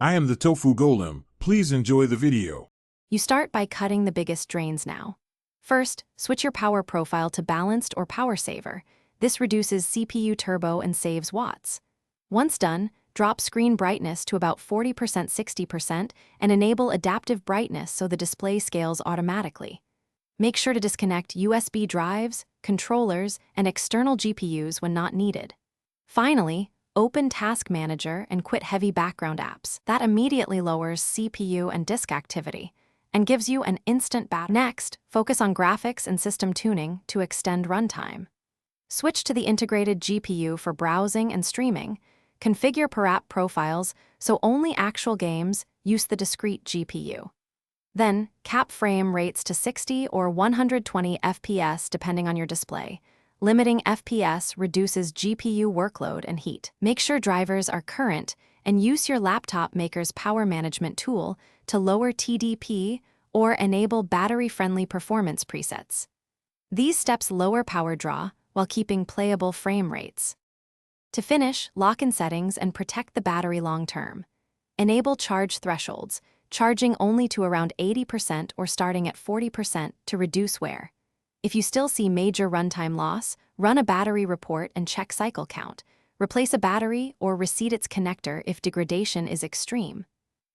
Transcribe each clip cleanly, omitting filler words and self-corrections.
I am the tofu golem. Please enjoy the video. You start by cutting the biggest drains now. First, switch your power profile to balanced or power saver. This reduces CPU turbo and saves watts. Once done, drop screen brightness to about 40% 60% and enable adaptive brightness so the display scales automatically. Make sure to disconnect USB drives, controllers, and external GPUs when not needed. Finally, open Task Manager and quit heavy background apps. That immediately lowers CPU and disk activity and gives you an instant battery. Next, focus on graphics and system tuning to extend runtime. Switch to the integrated GPU for browsing and streaming. Configure per app profiles so only actual games use the discrete GPU. Then, cap frame rates to 60 or 120 FPS depending on your display. Limiting FPS reduces GPU workload and heat. Make sure drivers are current and use your laptop maker's power management tool to lower TDP or enable battery-friendly performance presets. These steps lower power draw while keeping playable frame rates. To finish, lock in settings and protect the battery long-term. Enable charge thresholds, charging only to around 80% or starting at 40% to reduce wear. If you still see major runtime loss, run a battery report and check cycle count. Replace a battery or reseat its connector if degradation is extreme.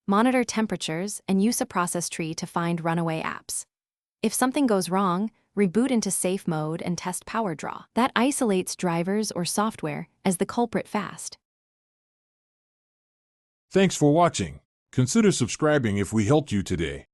Monitor temperatures and use a process tree to find runaway apps. If something goes wrong, reboot into safe mode and test power draw. That isolates drivers or software as the culprit fast. Thanks for watching. Consider subscribing if we helped you today.